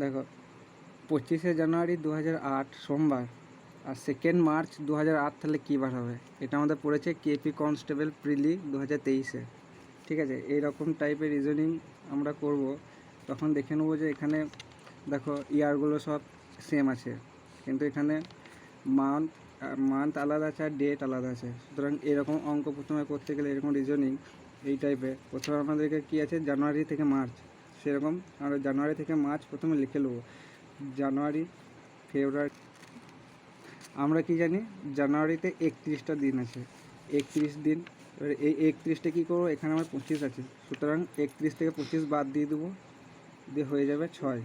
দেখো 25শে জানুয়ারি 2008 সোমবার, আর 2 মার্চ 2008 তাহলে কী বার হবে? এটা আমাদের পড়েছে কেপি কনস্টেবল প্রিলি 2023-এ। ঠিক আছে, এইরকম টাইপের রিজনিং আমরা করব। তখন দেখে নেবো যে এখানে দেখো ইয়ারগুলো সব সেম আছে, কিন্তু এখানে মান্থ আলাদা আছে আর ডেট আলাদা আছে। সুতরাং এরকম অঙ্ক প্রথমে করতে গেলে, এরকম রিজনিং এই টাইপের, প্রথমে আমাদেরকে কী আছে, জানুয়ারি থেকে মার্চ, সেরকম আমরা জানুয়ারি থেকে মার্চ প্রথমে লিখে নেবো। জানুয়ারি, ফেব্রুয়ারি, আমরা কি জানি জানুয়ারিতে 31টা দিন আছে, 31 দিন। এবার এই 31টা কী করবো, এখানে আমার 25 আছে, সুতরাং 31 থেকে 25 বাদ দিয়ে দেবো, দিয়ে হয়ে যাবে 6।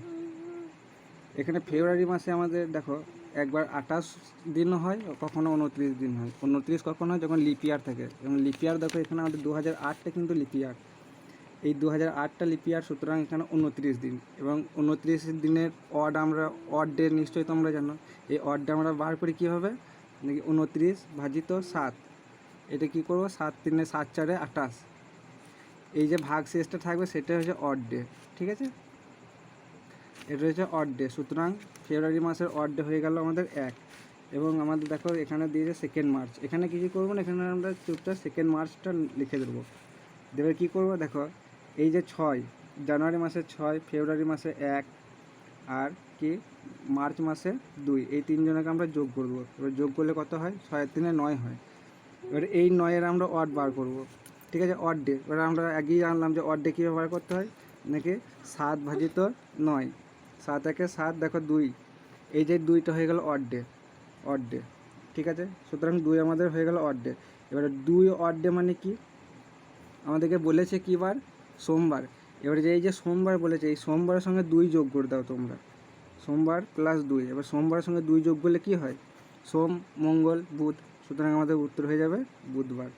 এখানে ফেব্রুয়ারি মাসে আমাদের দেখো একবার 28 দিনও হয়, কখনো 29 দিন হয়। 29 কখন হয়, যখন লিপ ইয়ার থাকে। এবং লিপ ইয়ার দেখো এখানে আমাদের 2008টা কিন্তু লিপ ইয়ার, এই 2008টা লিপ ইয়ার, সুতরাং এখানে 29 দিন। এবং 29 দিনের অড ডে নিশ্চয়ই তোমরা জানো। এই অড ডে আমরা বার করি কীভাবে, নাকি 29 ভাজিত 7, এটা কী করবো, 7 3 7 4 28, এই যে ভাগ শেষটা থাকবে সেটা হচ্ছে অড ডে। ঠিক আছে, এটা হচ্ছে অড ডে। সুতরাং ফেব্রুয়ারি মাসের অড ডে হয়ে গেল আমাদের 1। এবং আমাদের দেখো এখানে দিয়েছে 2 মার্চ, এখানে কিছু করবো না, এখানে আমরা চুপচাপ 2 মার্চটা লিখে দেবো। দেবে কী করবো, দেখো এই যে 6, জানুয়ারি মাসে 6, ফেব্রুয়ারি মাসে 1, আর কি মার্চ মাসে 2, এই 3 জনকে আমরা যোগ করব। এবার যোগ করলে কত হয়, 6 আর 3 9 হয়। এবার এই 9-এর আমরা অড বার করব। ঠিক আছে, অড ডে। এবার আমরা আগেই জানলাম যে অড ডে কীভাবে বার করতে হয়, নাকি 7 ভাজিত 9, 7 একে 7, দেখো 2, এই যে 2টা হয়ে গেল অড ডে, অড ডে। ঠিক আছে, সুতরাং 2 আমাদের হয়ে গেল অড ডে। এবারে 2 অড ডে মানে কি, আমাদেরকে বলেছে কী বার, সোমবার। এবারে যে এই যে সোমবার বলেছে, এই সোমবারের সঙ্গে 2 যোগ করে দাও তোমরা, সোমবার প্লাস 2। এবার সোমবারের সঙ্গে 2 যোগ করলে কী হয়, সোম, মঙ্গল, বুধ, সুতরাং আমাদের উত্তর হয়ে যাবে বুধবার।